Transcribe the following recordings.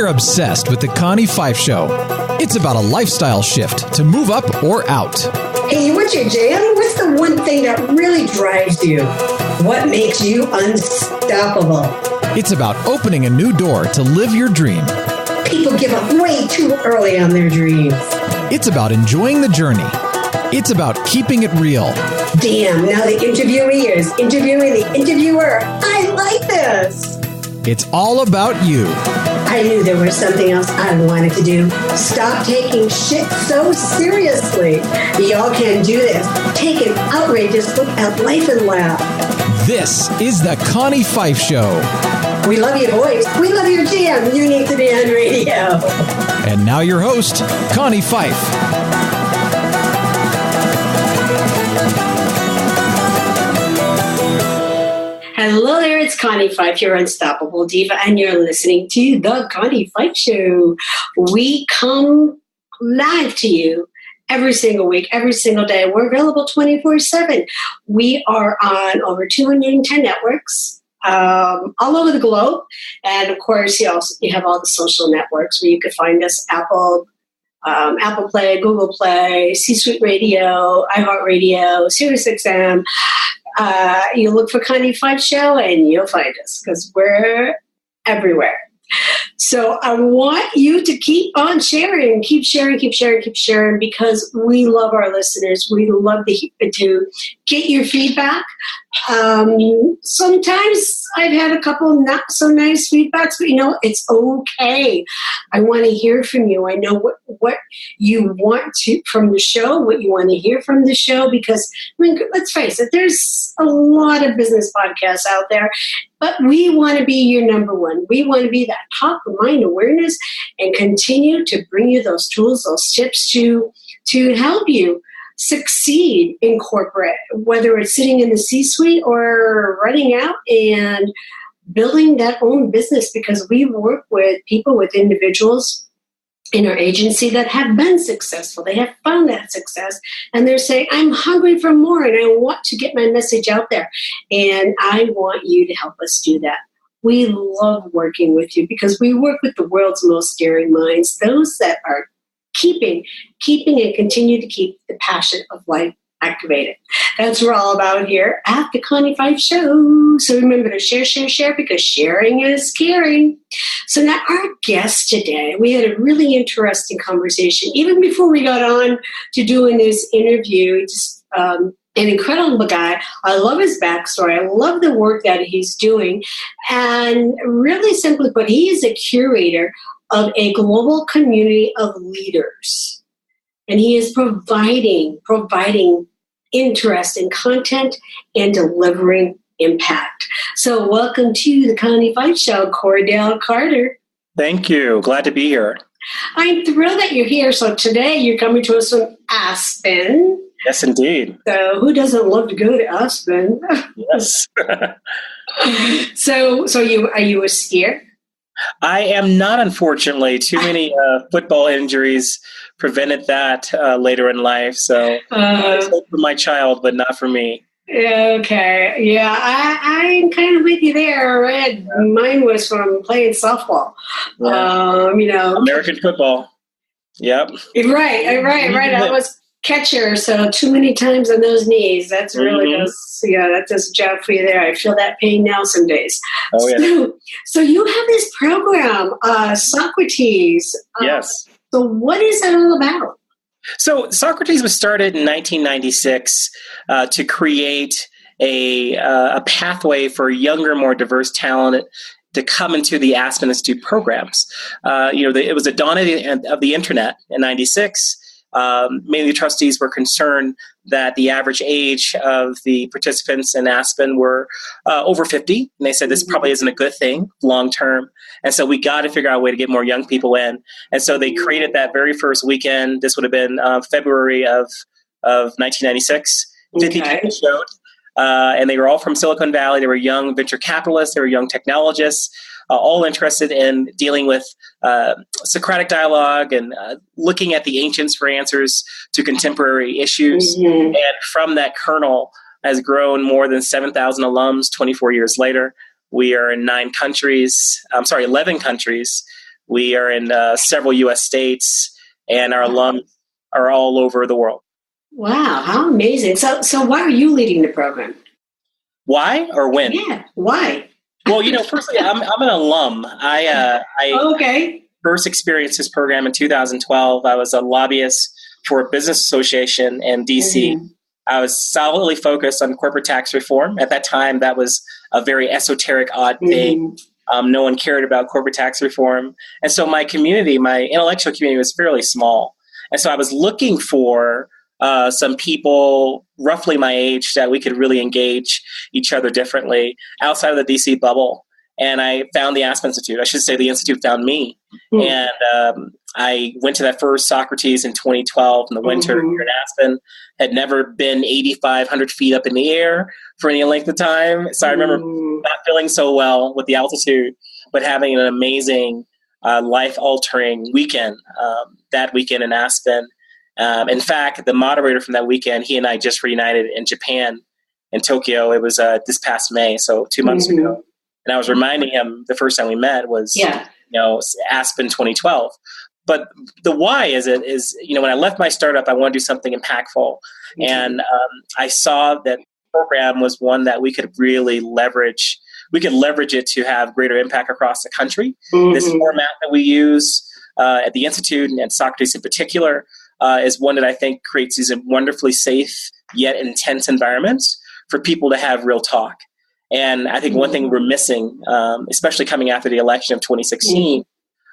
We're obsessed with the Connie Pheiff Show. It's about a lifestyle shift to move up or out. Hey, what's your jam? What's the one thing that really drives you? What makes you unstoppable? It's about opening a new door to live your dream. People give up way too early on their dreams. It's about enjoying the journey. It's about keeping it real. Damn, now the interviewee is interviewing the interviewer. I like this. It's all about you. I knew there was something else I wanted to do. Stop taking shit so seriously. Y'all can do this. Take an outrageous look at life and laugh. This is the Connie Pheiff Show. We love your voice. We love your jam. You need to be on radio. And now your host, Connie Pheiff. Hello there, it's Connie Pheiff, your unstoppable diva, and you're listening to The Connie Pheiff Show. We come live to you every single week, every single day. We're available 24/7. We are on over 210 networks all over the globe. And of course, you have all the social networks where you can find us: Apple Play, Google Play, C-Suite Radio, iHeartRadio, SiriusXM. You look for Connie Pheiff Show and you'll find us because we're everywhere. So I want you to keep on sharing, keep sharing, because we love our listeners. We love to get your feedback. Sometimes I've had a couple not so nice feedbacks, but it's okay. I want to hear from you. I know what you want from the show, what you want to hear from the show, because let's face it, there's a lot of business podcasts out there, but we want to be your number one. We want to be that top of mind awareness and continue to bring you those tools, those tips to help you succeed in corporate, whether it's sitting in the C-suite or running out and building that own business, because we work with people, with individuals in our agency that have been successful. They have found that success and they're saying, I'm hungry for more and I want to get my message out there. And I want you to help us do that. We love working with you because we work with the world's most daring minds, those that are keeping and continue to keep the passion of life activated. That's what we're all about here at the Connie Pheiff Show. So remember to share, because sharing is caring. So now our guest today, we had a really interesting conversation. Even before we got on to doing this interview, just an incredible guy. I love his backstory. I love the work that he's doing. And really simply put, he is a curator of a global community of leaders. And he is providing interesting content and delivering impact. So welcome to the Connie Pheiff Show, Cordell Carter. Thank you. Glad to be here. I'm thrilled that you're here. So today you're coming to us from Aspen. Yes, indeed. So who doesn't love to go to Aspen? Yes. So are you a skier? I am not, unfortunately. Too many football injuries prevented that later in life. So I hope for my child, but not for me. Okay. Yeah, I'm kind of with you there. Right? Mine was from playing softball. Yeah. American football. Yep. Right. I was catcher, so too many times on those knees. That's really that does a job for you there. I feel that pain now some days. Oh, yeah. So you have this program, Socrates. Yes. So what is that all about? So Socrates was started in 1996 to create a pathway for younger, more diverse talent to come into the Aspen Institute programs. It was a dawn of the internet in 96. Mainly trustees were concerned that the average age of the participants in Aspen were over 50. And they said this probably isn't a good thing long term. And so we got to figure out a way to get more young people in. And so they created that very first weekend. This would have been February of 1996. 50 people showed. And they were all from Silicon Valley. They were young venture capitalists. They were young technologists. All interested in dealing with Socratic dialogue and looking at the ancients for answers to contemporary issues. And from that kernel has grown more than 7,000 alums 24 years later. We are in 11 countries. We are in several U.S. states, and our alums are all over the world. Wow, how amazing. So why are you leading the program? Why or when? Yeah, why? Well, firstly, I'm an alum. I Okay. first experienced this program in 2012. I was a lobbyist for a business association in D.C. Mm-hmm. I was solidly focused on corporate tax reform. At that time, that was a very esoteric, odd thing. No one cared about corporate tax reform. And so my community, my intellectual community, was fairly small. And so I was looking for some people roughly my age that we could really engage each other differently outside of the DC bubble. And I found the Aspen Institute. I should say the Institute found me. And I went to that first Socrates in 2012 in the winter here in Aspen. Had never been 8,500 feet up in the air for any length of time. So I remember not feeling so well with the altitude, but having an amazing life-altering weekend that weekend in Aspen. In fact, the moderator from that weekend, he and I just reunited in Japan, in Tokyo. It was this past May, so 2 months ago. And I was reminding him the first time we met was, Aspen 2012. But the why is when I left my startup, I wanted to do something impactful. And I saw that the program was one that we could really leverage. We could leverage it to have greater impact across the country. This format that we use at the Institute and at Socrates in particular is one that I think creates these wonderfully safe yet intense environments for people to have real talk. And I think one thing we're missing, especially coming after the election of 2016,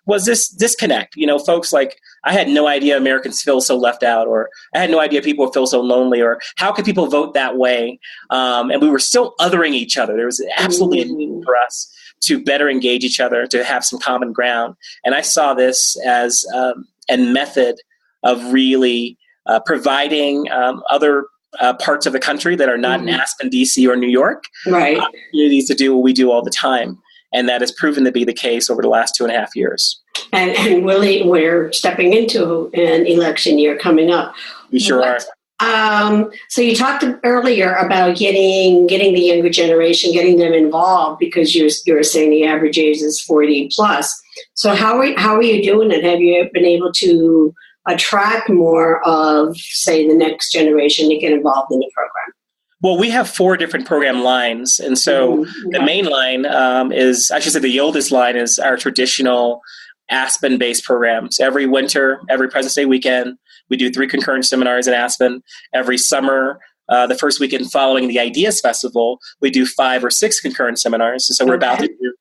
was this disconnect. Folks like, I had no idea Americans feel so left out, or I had no idea people feel so lonely, or how could people vote that way? And we were still othering each other. There was absolutely a need for us to better engage each other, to have some common ground. And I saw this as a method of really providing other parts of the country that are not in Aspen, DC, or New York, opportunities to do what we do all the time. And that has proven to be the case over the last 2.5 years. And really, we're stepping into an election year coming up. We sure are. So you talked earlier about getting the younger generation, getting them involved, because you're saying the average age is 40 plus. So how are you doing it? Have you been able to attract more of, say, the next generation to get involved in the program? Well, we have 4 different program lines. And so the main line the oldest line is our traditional Aspen-based programs. Every winter, every President's Day weekend, we do 3 concurrent seminars in Aspen. Every summer, the first weekend following the Ideas Festival, we do 5 or 6 concurrent seminars. And so we're about to do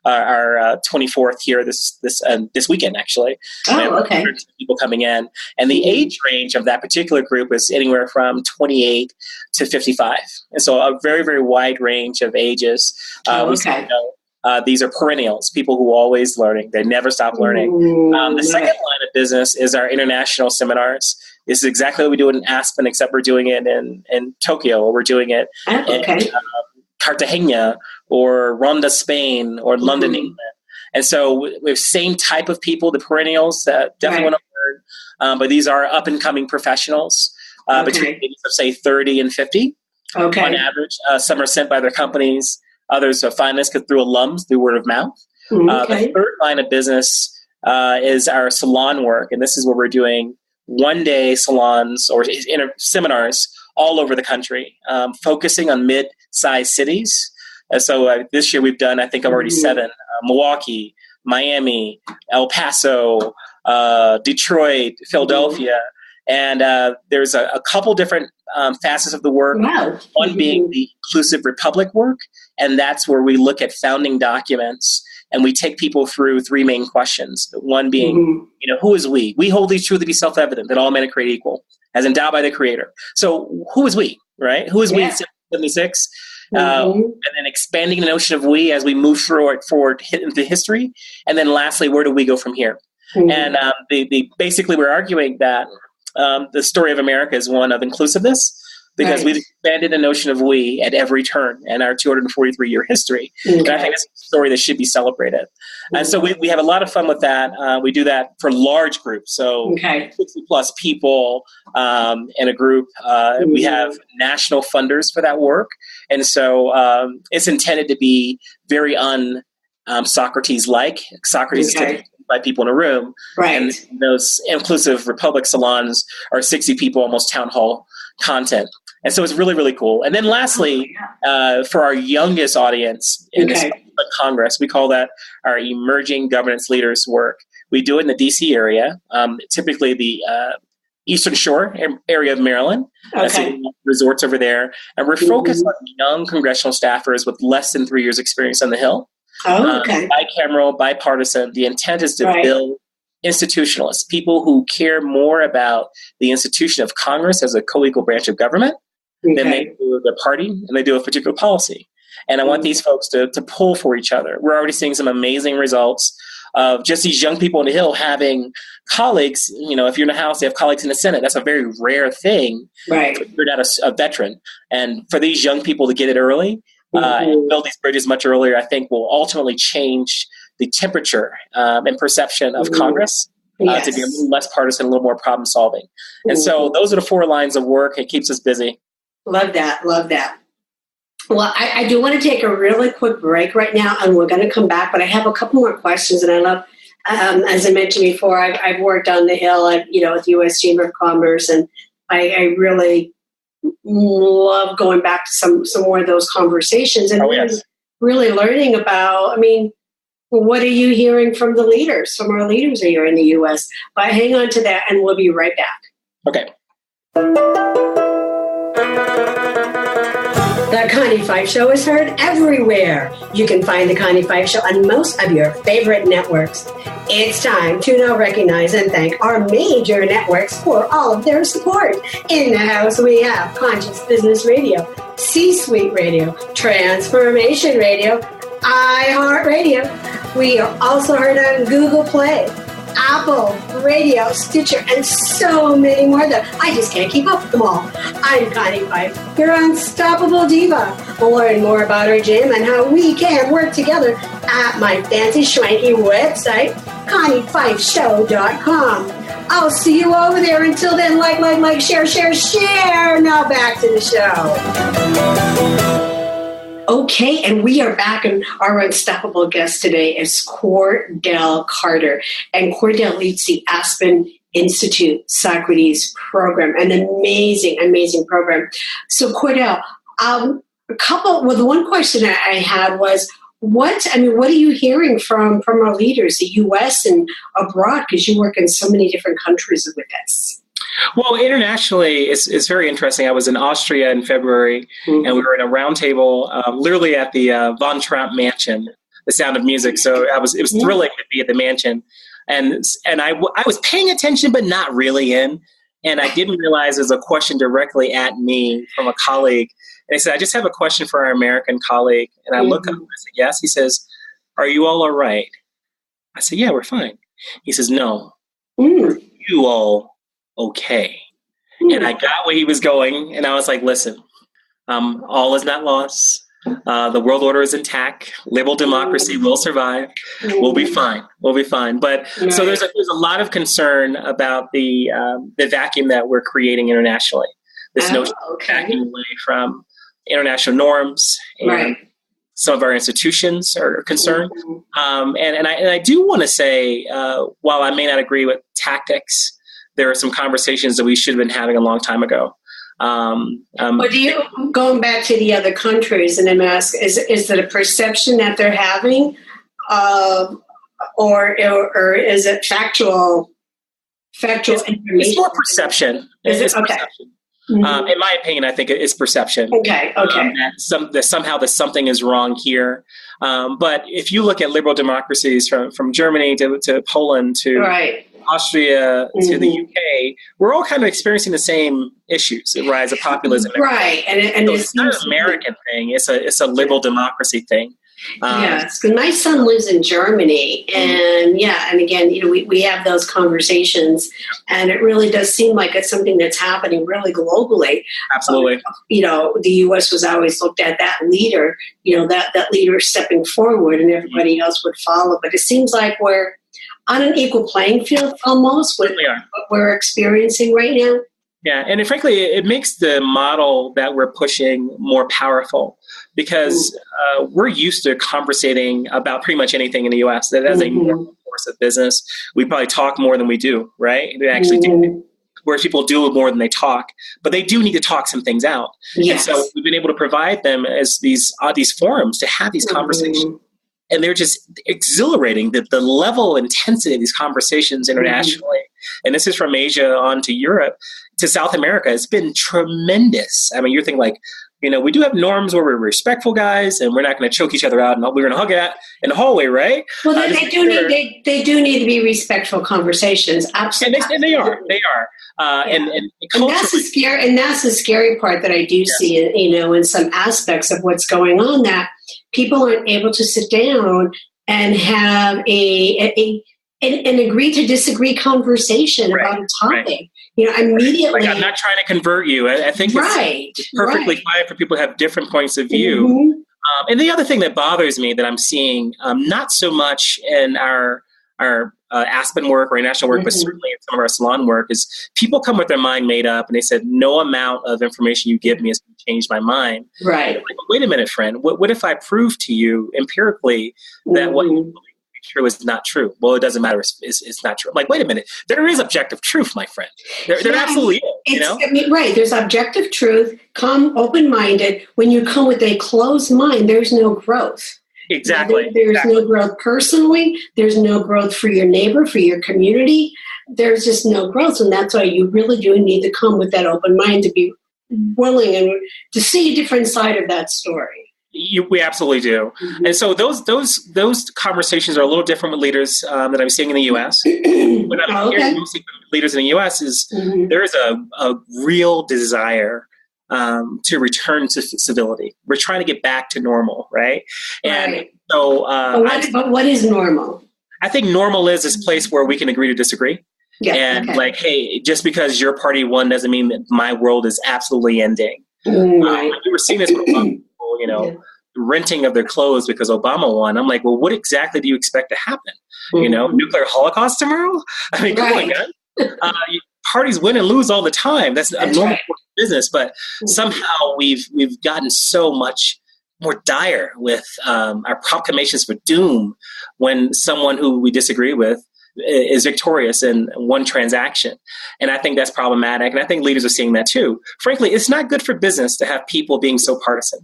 our 24th here this weekend, actually. People coming in. And the age range of that particular group is anywhere from 28 to 55. And so a very, very wide range of ages. These are perennials, people who are always learning. They never stop learning. The second line of business is our international seminars. This is exactly what we do in Aspen, except we're doing it in Tokyo, or we're doing it in Cartagena, or Ronda, Spain, or London, England. And so we have same type of people, the perennials that definitely want to learn, but these are up-and-coming professionals between the ages of, say, 30 and 50 on average. Some are sent by their companies. Others find this through alums, through word of mouth. The third line of business is our salon work, and this is where we're doing one-day salons or seminars all over the country, focusing on mid-sized cities. So this year we've done, I think, already 7, Milwaukee, Miami, El Paso, Detroit, Philadelphia. And there's a couple different facets of the work. One being the Inclusive Republic work. And that's where we look at founding documents and we take people through 3 main questions. One being, who is we? We hold these truths to be self-evident, that all men are created equal, as endowed by the Creator. So who is we, right? Who is we in 1776? And then expanding the notion of we as we move forward into history. And then lastly, where do we go from here? And basically we're arguing that the story of America is one of inclusiveness, because we've expanded the notion of we at every turn in our 243-year history. And I think it's a story that should be celebrated. And so we have a lot of fun with that. We do that for large groups. So 60 plus people in a group. We have national funders for that work. And so it's intended to be very Socrates-like. Socrates is 65 people in a room. Right. And those inclusive Republic salons are 60 people, almost town hall content. And so it's really, really cool. And then lastly, for our youngest audience in this Congress, we call that our emerging governance leaders work. We do it in the DC area, typically the Eastern Shore area of Maryland. So resorts over there. And we're focused on young congressional staffers with less than 3 years experience on the Hill. Bicameral, bipartisan. The intent is to build institutionalists, people who care more about the institution of Congress as a co-equal branch of government than they do the party and they do a particular policy. And I want these folks to pull for each other. We're already seeing some amazing results of just these young people on the Hill having colleagues. You know, if you're in the House, they have colleagues in the Senate. That's a very rare thing. Right. If you're not a veteran. And for these young people to get it early and build these bridges much earlier, I think will ultimately change the temperature and perception of Congress to be a little less partisan, a little more problem solving. And so those are the 4 lines of work. It keeps us busy. Love that. Love that. Well, I do want to take a really quick break right now, and we're going to come back, but I have a couple more questions, and I love, as I mentioned before, I've worked on the Hill at, with the U.S. Chamber of Commerce, and I really love going back to some more of those conversations and really learning about, what are you hearing from the leaders, from our leaders here in the U.S.? But hang on to that, and we'll be right back. Okay. The Connie Pheiff Show is heard everywhere. You can find The Connie Pheiff Show on most of your favorite networks. It's time to now recognize and thank our major networks for all of their support. In the house, we have Conscious Business Radio, C-Suite Radio, Transformation Radio, iHeartRadio. We are also heard on Google Play, Apple, Radio, Stitcher, and so many more that I just can't keep up with them all. I'm Connie Pheiff, your unstoppable diva. Learn more about our gym and how we can work together at my fancy schwanky website, ConniePheiffShow.com. I'll see you over there. Until then, like, share. Now back to the show. Okay, and we are back, and our unstoppable guest today is Cordell Carter. And Cordell leads the Aspen Institute Socrates program, an amazing, amazing program. So Cordell, the one question I had was, what are you hearing from our leaders, the U.S. and abroad, because you work in so many different countries with this? Well, internationally, it's very interesting. I was in Austria in February, and we were in a roundtable, literally at the Von Trapp Mansion, The Sound of Music. So it was thrilling to be at the mansion, and I was paying attention, but not really in. And I didn't realize there was a question directly at me from a colleague. And he said, "I just have a question for our American colleague." And I look up and I said, "Yes." He says, "Are you all right?" I said, "Yeah, we're fine." He says, "No, you all okay?" And I got where he was going, and I was like, "Listen, all is not lost. The world order is intact. Liberal democracy will survive. We'll be fine. We'll be fine." But so there's a lot of concern about the vacuum that we're creating internationally. This notion of backing away from international norms, and some of our institutions are concerned. And I do want to say, while I may not agree with tactics, there are some conversations that we should have been having a long time ago. But going back to the other countries, and I'm asking, is it a perception that they're having, or is it factual information? It's more perception. Is it? Okay. Perception. In my opinion, I think it's perception. Okay. That somehow that something is wrong here. But if you look at liberal democracies from Germany to Poland to Austria to the UK, we're all kind of experiencing the same issues: the rise of populism. Right, and so it's not an American thing; it's a liberal democracy thing. Yes, because my son lives in Germany, and again, we have those conversations, and it really does seem like it's something that's happening really globally. Absolutely. The U.S. was always looked at that leader, that leader stepping forward, and everybody else would follow. But it seems like we're on an equal playing field almost with what we're experiencing right now. Yeah, and frankly, it makes the model that we're pushing more powerful, because we're used to conversating about pretty much anything in the U.S. that has a normal course of business. We probably talk more than we do, right? They actually do. Whereas people do more than they talk, but they do need to talk some things out. Yes. And so we've been able to provide them as these forums to have these conversations. And they're just exhilarating, the level of intensity of these conversations internationally. And this is from Asia on to Europe to South America. It's been tremendous. I mean, you're thinking like, we do have norms where we're respectful guys and we're not going to choke each other out and we're going to hug it in the hallway, right? Well, they do need to be respectful conversations. Absolutely. And they are. And that's the scary part that I do see, in some aspects of what's going on, that people aren't able to sit down and have an agree to disagree conversation about a topic. Right. Immediately. Like, I'm not trying to convert you. I think it's perfectly fine for people to have different points of view. And the other thing that bothers me that I'm seeing, not so much in our Aspen work or international work, but certainly in some of our salon work, is people come with their mind made up and they said, no amount of information you give me is going to change my mind. Right. Like, wait a minute, friend. What if I prove to you empirically that what you believe true is not true? Well, it doesn't matter. It's not true. I'm like, wait a minute. There is objective truth, my friend. There absolutely is. Right. There's objective truth. Come open-minded. When you come with a closed mind, there's no growth. Exactly. There's no growth personally. There's no growth for your neighbor, for your community. There's just no growth. And that's why you really do need to come with that open mind, to be willing and to see a different side of that story. We absolutely do. And so those conversations are a little different with leaders that I'm seeing in the U.S. What I'm hearing mostly from leaders in the U.S. is there is a real desire to return to civility. We're trying to get back to normal, right? And so, but what is normal? I think normal is this place where we can agree to disagree. Yeah, and like, hey, just because your party won doesn't mean that my world is absolutely ending. We were seeing this with people, renting of their clothes because Obama won. I'm like, well, what exactly do you expect to happen? Nuclear holocaust tomorrow? I mean, come on, guys. Parties win and lose all the time. That's a normal business. But somehow we've gotten so much more dire with our proclamations for doom when someone who we disagree with is victorious in one transaction. And I think that's problematic. And I think leaders are seeing that too. Frankly, it's not good for business to have people being so partisan.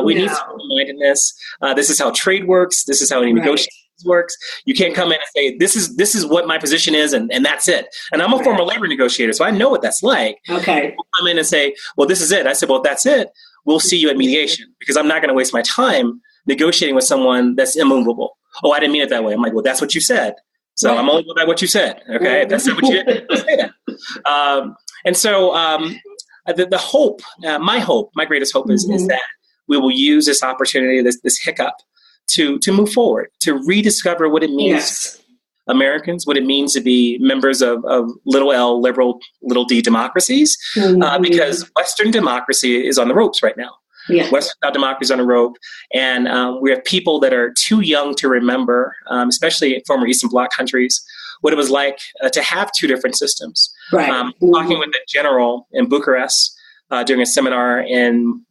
We need some mindedness. This is how trade works. This is how any negotiations works. You can't come in and say, this is what my position is, and that's it. And I'm a former labor negotiator, so I know what that's like. Okay. People come in and say, well, this is it. I said, well, if that's it, we'll see you at mediation, because I'm not going to waste my time negotiating with someone that's immovable. Oh, I didn't mean it that way. I'm like, well, that's what you said. So I'm only going by what you said. Okay. If that's not what you did, say that. And so the hope, my greatest hope is that we will use this opportunity, this hiccup, to move forward, to rediscover what it means to Americans, what it means to be members of little L liberal, little D democracies, because Western democracy is on the ropes right now. Yeah. Western democracy is on the rope, and we have people that are too young to remember, especially in former Eastern Bloc countries, what it was like to have two different systems. Right. Talking with a general in Bucharest during a seminar in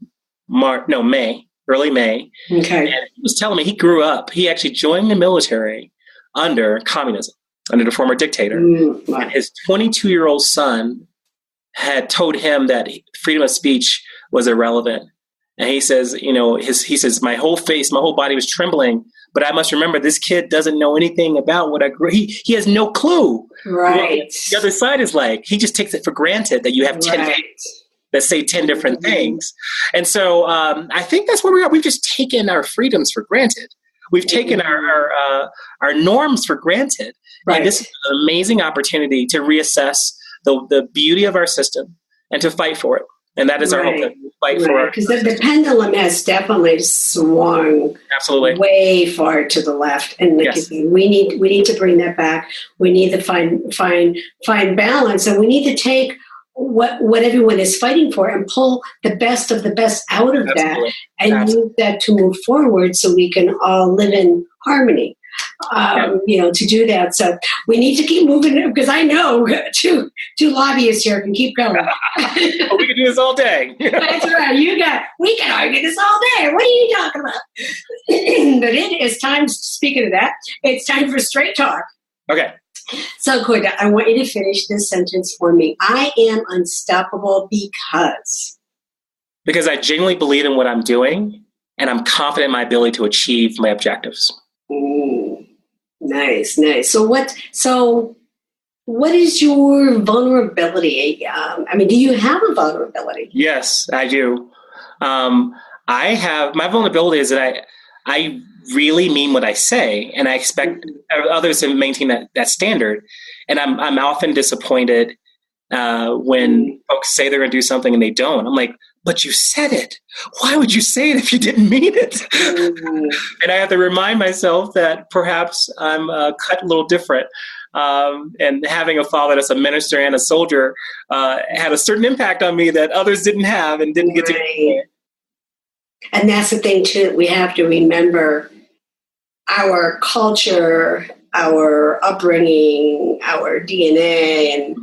early May. Okay. And he was telling me he grew up. He actually joined the military under communism, under the former dictator. And his 22-year-old son had told him that freedom of speech was irrelevant. And he says, he says, my whole body was trembling, but I must remember this kid doesn't know anything about what I grew. He has no clue. Right. Well, the other side is like, he just takes it for granted that you have 10 things that say 10 different things. And so I think that's where we are. We've just taken our freedoms for granted. We've taken our norms for granted. Right. And this is an amazing opportunity to reassess the beauty of our system and to fight for it. And that is our hope, that we'll fight for it. Because the pendulum has definitely swung way far to the left. And we need to bring that back. We need to find balance, and we need to take what everyone is fighting for and pull the best of the best out of that and use that to move forward so we can all live in harmony. To do that. So we need to keep moving, because I know two lobbyists here can keep going. We can do this all day. That's right. We can argue this all day. What are you talking about? But it is time, speaking of that, it's time for Straight Talk. Okay. So, Corda, I want you to finish this sentence for me. I am unstoppable because I genuinely believe in what I'm doing, and I'm confident in my ability to achieve my objectives. Ooh, nice. So what is your vulnerability? Do you have a vulnerability? Yes, I do. My vulnerability is that I really mean what I say, and I expect others to maintain that standard. And I'm often disappointed when folks say they're going to do something and they don't. I'm like, but you said it. Why would you say it if you didn't mean it? And I have to remind myself that perhaps I'm cut a little different. And having a father that's a minister and a soldier had a certain impact on me that others didn't have and didn't get to. And that's the thing, too, that we have to remember. Our culture, our upbringing, our DNA, and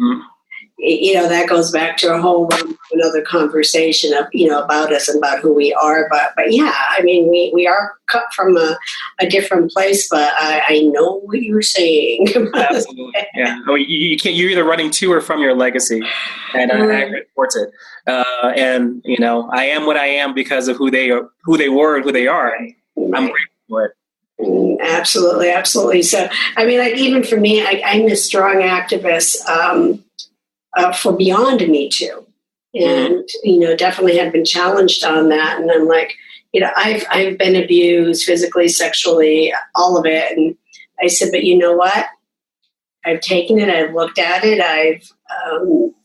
that goes back to a whole another conversation of about us and about who we are. But yeah, we are cut from a different place. But I know what you were saying. Absolutely, yeah. You can't. You're either running to or from your legacy, and I agree towards it. And I am what I am because of who they were, and who they are. Right. I'm grateful for it. Absolutely. So, even for me, I'm a strong activist for beyond Me Too, and definitely have been challenged on that. And I'm like, I've been abused physically, sexually, all of it. And I said, but you know what? I've taken it. I've looked at it. I've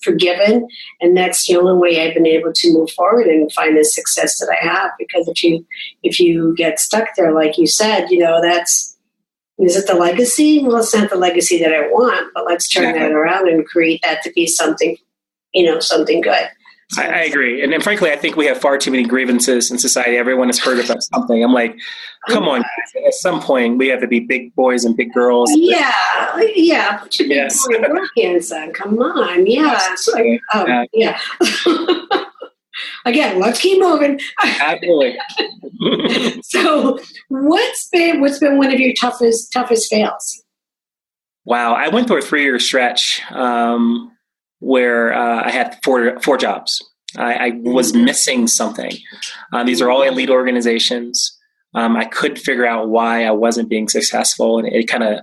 forgiven, and that's the only way I've been able to move forward and find the success that I have. Because if you get stuck there, like you said, is it the legacy? Well, it's not the legacy that I want, but let's turn that around and create that to be something, something good. So, I agree. And frankly, I think we have far too many grievances in society. Everyone has heard about something. I'm like, come on, guys. At some point, we have to be big boys and big girls. Yeah. Put your big boy work hands on. Come on. Yeah. Yeah. Again, let's keep moving. Absolutely. So, what's been one of your toughest fails? Wow, I went through a 3-year stretch where I had four jobs. I was missing something. These are all elite organizations. I couldn't figure out why I wasn't being successful, and it kind of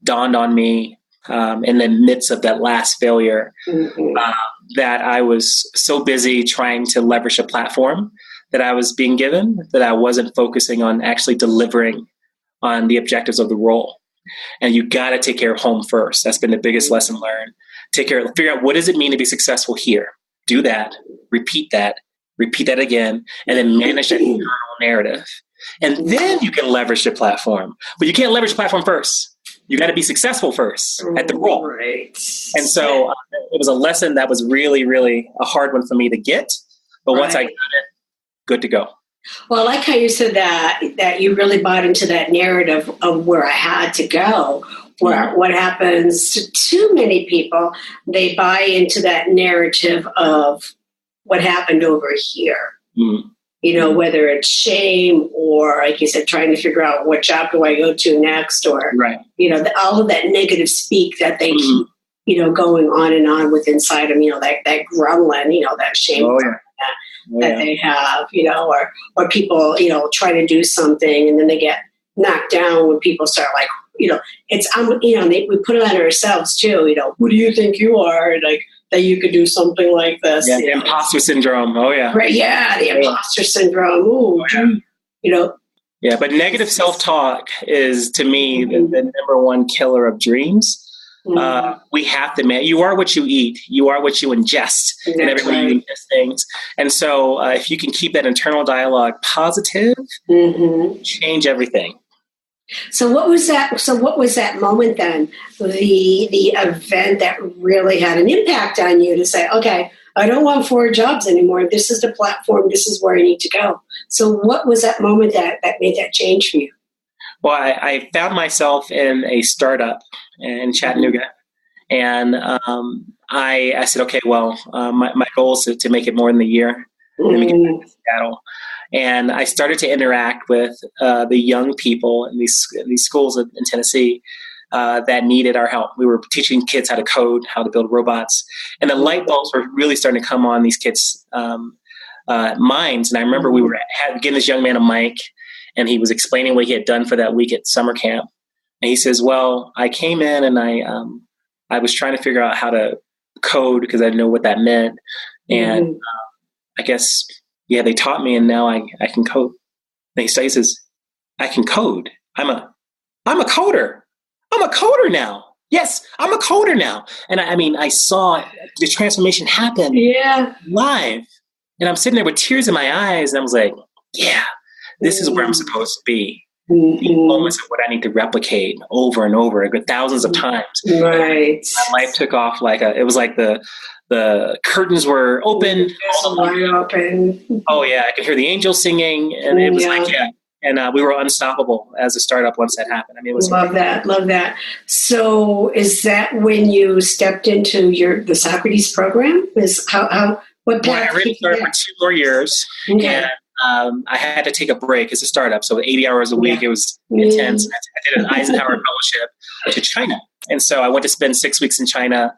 dawned on me in the midst of that last failure that I was so busy trying to leverage a platform that I was being given that I wasn't focusing on actually delivering on the objectives of the role. And you got to take care of home first. That's been the biggest lesson learned. Figure out what does it mean to be successful here. Do that, repeat that again, and then manage that internal narrative. And then you can leverage the platform. But you can't leverage the platform first. You got to be successful first at the role. Right. And so it was a lesson that was really, really a hard one for me to get. But once I got it, good to go. Well, I like how you said that you really bought into that narrative of where I had to go. What happens to too many people, they buy into that narrative of what happened over here. Whether it's shame or, like you said, trying to figure out what job do I go to next, or, all of that negative speak that they keep, going on and on with inside them, that grumbling, that shame that they have, or people, try to do something and then they get knocked down when people start like, we put it on ourselves too, who do you think you are? Like, that you could do something like this. Yeah, the imposter syndrome. Oh, yeah. Right, yeah, the imposter syndrome. Ooh, Yeah, but negative self-talk is, to me, the number one killer of dreams. We have to, you are what you eat. You are what you ingest. And everybody ingests things. And so if you can keep that internal dialogue positive, change everything. So what was that moment then? The event that really had an impact on you to say, okay, I don't want 4 jobs anymore. This is the platform. This is where I need to go. So what was that moment that made that change for you? Well, I found myself in a startup in Chattanooga. And I said, okay, well, my goal is to make it more than a year. Let me get back to Seattle. And I started to interact with the young people in these schools in Tennessee that needed our help. We were teaching kids how to code, how to build robots, and the light bulbs were really starting to come on these kids' minds. And I remember we were giving this young man a mic, and he was explaining what he had done for that week at summer camp. And he says, well, I came in and I was trying to figure out how to code because I didn't know what that meant. And I guess, they taught me, and now I can code. And he says, I can code. I'm a coder. I'm a coder now. Yes, I'm a coder now. And I saw the transformation happen live. And I'm sitting there with tears in my eyes, and I was like, yeah, this is where I'm supposed to be. The moments of what I need to replicate over and over, thousands of times. Right. My life took off it was like the curtains were open. Wide open. Oh yeah, I could hear the angels singing, and it was and we were unstoppable as a startup once that happened. It was love that. So, is that when you stepped into the Socrates program? What path? I already started for 2 more years, and I had to take a break as a startup. So 80 hours a week, it was intense. I did an Eisenhower fellowship to China. And so I went to spend 6 weeks in China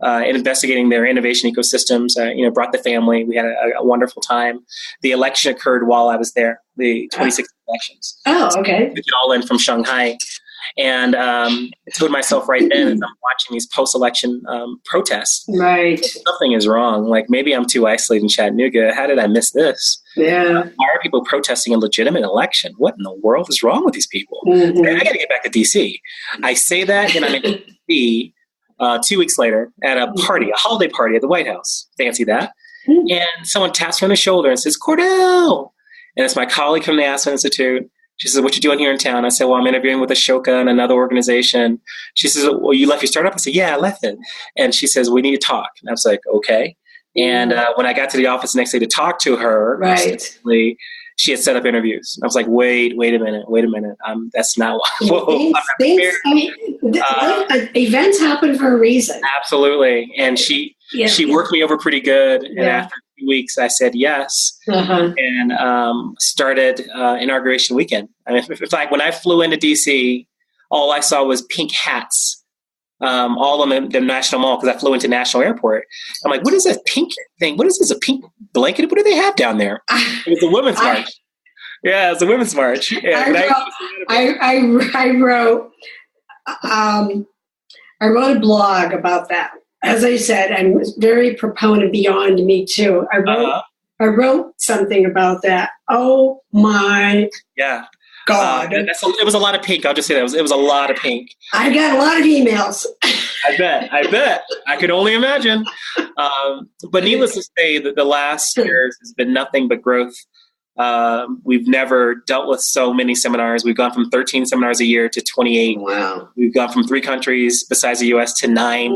investigating their innovation ecosystems, brought the family. We had a wonderful time. The election occurred while I was there, the 2016 elections. Oh, okay. We get all in from Shanghai. And I told myself right then, as I'm watching these post-election protests, right, something is wrong. Like, maybe I'm too isolated in Chattanooga. How did I miss this? Yeah. Why are people protesting a legitimate election? What in the world is wrong with these people? I got to get back to D.C. I say that, and I'm in D.C. 2 weeks later at a party, a holiday party at the White House. Fancy that. And someone taps me on the shoulder and says, Cordell. And it's my colleague from the Aspen Institute. She says, what you doing here in town? I said, well, I'm interviewing with Ashoka and another organization. She says, well, you left your startup? I said, yeah, I left it. And she says, we need to talk. And I was like, okay. And when I got to the office the next day to talk to her, she had set up interviews. I was like, wait a minute. That's not events happen for a reason. Absolutely. And she worked me over pretty good. And after 2 weeks, I said yes, and started inauguration weekend. In fact, when I flew into DC, all I saw was pink hats, all on the National Mall, because I flew into National Airport. I'm like, what is this pink thing? What is this, a pink blanket? What do they have down there? It was a women's march. Yeah, it was a women's march. Yeah, I wrote a blog about that. As I said, I'm very proponent beyond me too. I wrote something about that. Oh my God! It was a lot of pink. I'll just say that it was a lot of pink. I got a lot of emails. I bet. I could only imagine. But needless to say, that the last years has been nothing but growth. We've never dealt with so many seminars. We've gone from 13 seminars a year to 28. Wow. We've gone from 3 countries besides the U.S. to 9.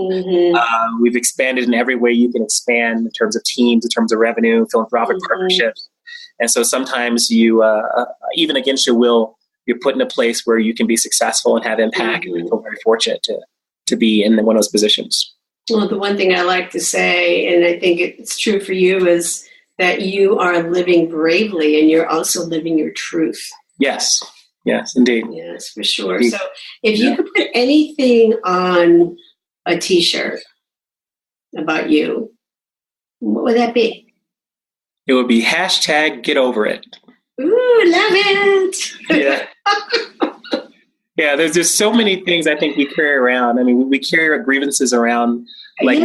We've expanded in every way you can expand in terms of teams, in terms of revenue, philanthropic partnerships. And so sometimes you, even against your will, you're put in a place where you can be successful and have impact. And I feel very fortunate to be in one of those positions. Well, the one thing I like to say, and I think it's true for you, is that you are living bravely and you're also living your truth. Yes, indeed. Yes, for sure. Indeed. So if you could put anything on a T-shirt about you, what would that be? It would be #GetOverIt. Ooh, love it. Yeah. Yeah, there's just so many things I think we carry around. I mean, we carry our grievances around like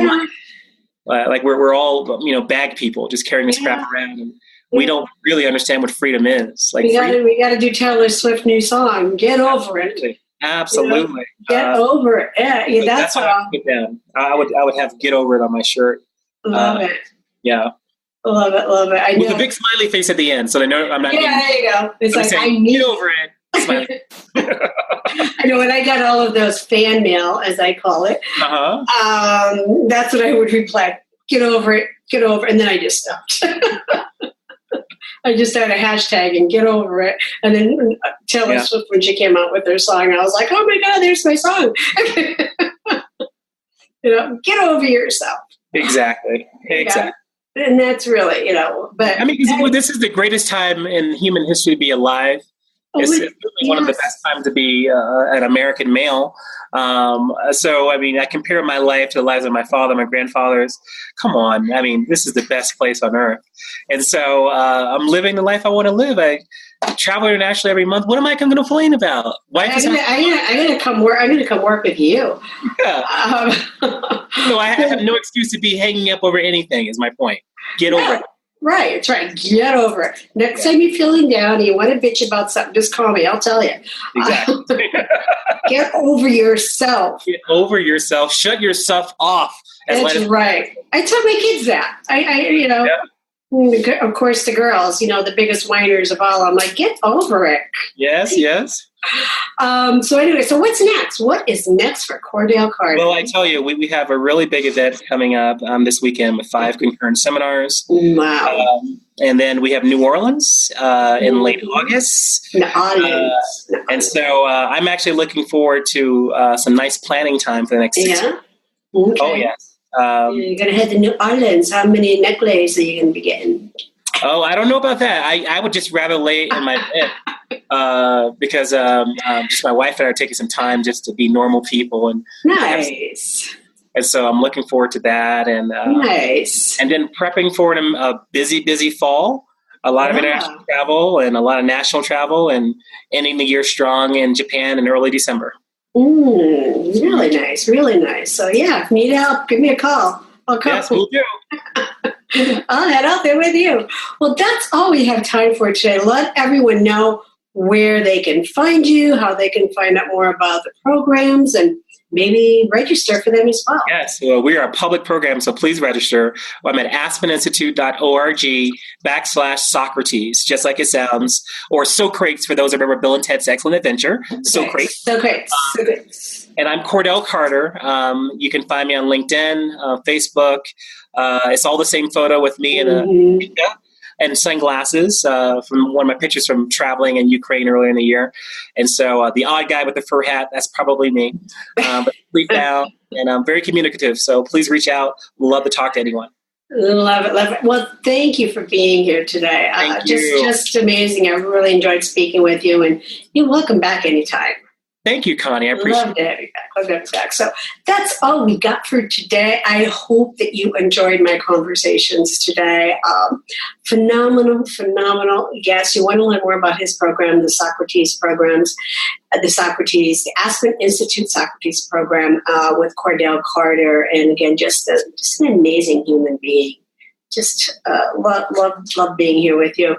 we're all, bag people just carrying this crap around. And we don't really understand what freedom is. Like we got to do Taylor Swift's new song, Get Over It. Absolutely. Get over it. Yeah, that's what I put down. I would have Get Over It on my shirt. Love it. Yeah. Love it. I know. With a big smiley face at the end, so they know I'm not. Yeah, there you go. It's like, I need Get Over It. Smiley. I know, when I got all of those fan mail, as I call it, that's what I would reply. Get over it. And then I just stopped. I just started hashtagging Get Over It. And then Taylor Swift, when she came out with her song, I was like, oh my God, there's my song. Get over yourself. Exactly. And that's really, but I mean, this is the greatest time in human history to be alive. It's really one of the best times to be an American male. So, I mean, I compare my life to the lives of my father, my grandfathers. Come on. I mean, this is the best place on earth. And so I'm living the life I want to live. I travel internationally every month. What am I going to complain about? I'm going to come work with you. Yeah. So I have no excuse to be hanging up over anything is my point. Get over it. Right, that's right. Get over it. Next time you're feeling down and you want to bitch about something, just call me. I'll tell you. Exactly. Get over yourself. Get over yourself. Shut yourself off. That's right. I tell my kids that. Of course, the girls, the biggest whiners of all. I'm like, get over it. Yes. So anyway, so what's next? What is next for Cordell Carter? Well, I tell you, we have a really big event coming up this weekend with 5 concurrent seminars. Wow. And then we have New Orleans in late August. And so I'm actually looking forward to some nice planning time for the next 6 weeks. Okay. Oh, yes. You're going to head to New Orleans. How many necklaces are you going to be getting? Oh, I don't know about that. I would just rather lay in my bed because just my wife and I are taking some time just to be normal people. And nice. And so I'm looking forward to that. And nice. And then prepping for a busy fall. A lot of international travel and a lot of national travel and ending the year strong in Japan in early December. Really nice, really nice. So if you need help, give me a call. I'll come. Yes, we'll do. I'll head out there with you. Well, that's all we have time for today. Let everyone know where they can find you, how they can find out more about the programs, and maybe register for them as well. Yes, well, we are a public program, so please register. I'm at aspeninstitute.org/Socrates, just like it sounds, or Socrates for those who remember Bill and Ted's Excellent Adventure. Socrates. And I'm Cordell Carter. You can find me on LinkedIn, Facebook. It's all the same photo with me and sunglasses from one of my pictures from traveling in Ukraine earlier in the year. And so the odd guy with the fur hat, that's probably me. But sleep down, and I'm very communicative. So please reach out. Love to talk to anyone. Love it. Well, thank you for being here today. Thank you. Just amazing. I really enjoyed speaking with you, and you're welcome back anytime. Thank you, Connie. I appreciate it. Love to have you back. So that's all we got for today. I hope that you enjoyed my conversations today. Phenomenal. Yes, you want to learn more about his program, the Socrates programs, the Aspen Institute Socrates program with Cordell Carter. And again, just an amazing human being. Just love being here with you.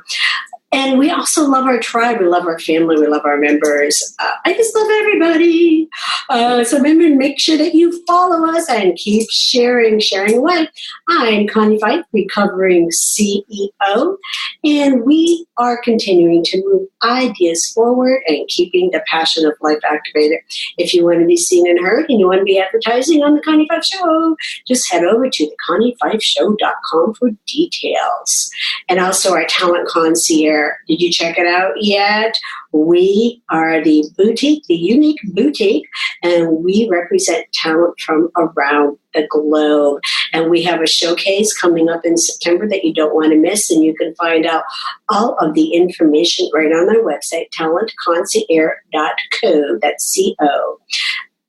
And we also love our tribe. We love our family. We love our members. I just love everybody. So remember, make sure that you follow us and keep sharing away. I'm Connie Pheiff, recovering CEO, and we are continuing to move ideas forward and keeping the passion of life activated. If you want to be seen and heard and you want to be advertising on the Connie Pheiff Show, just head over to theconniepfeifshow.com for details. And also our talent concierge. Did you check it out yet? We are the boutique, the unique boutique, and we represent talent from around the globe. And we have a showcase coming up in September that you don't want to miss, and you can find out all of the information right on our website, talentconcierge.co. That's C-O.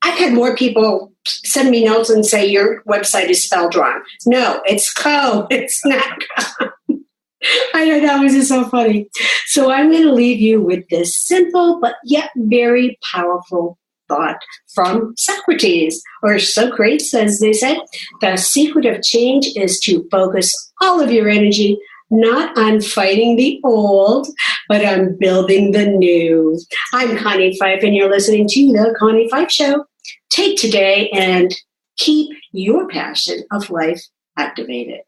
I've had more people send me notes and say your website is spelled wrong. No, it's co. It's not co. I know, that was just so funny. So I'm going to leave you with this simple but yet very powerful thought from Socrates, or Socrates, as they said. The secret of change is to focus all of your energy not on fighting the old, but on building the new. I'm Connie Pheiff, and you're listening to The Connie Pheiff Show. Take today and keep your passion of life activated.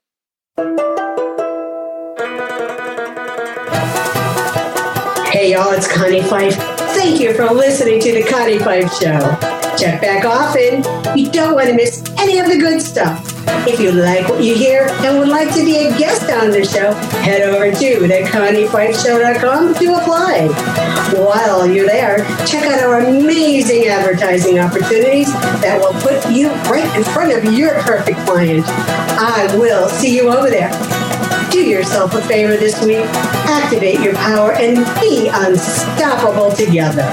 Hey y'all, it's Connie Pheiff. Thank you for listening to The Connie Pheiff Show. Check back often. You don't want to miss any of the good stuff. If you like what you hear and would like to be a guest on the show, head over to theconniepfeifshow.com to apply. While you're there, check out our amazing advertising opportunities that will put you right in front of your perfect client. I will see you over there. Do yourself a favor this week. Activate your power and be unstoppable together.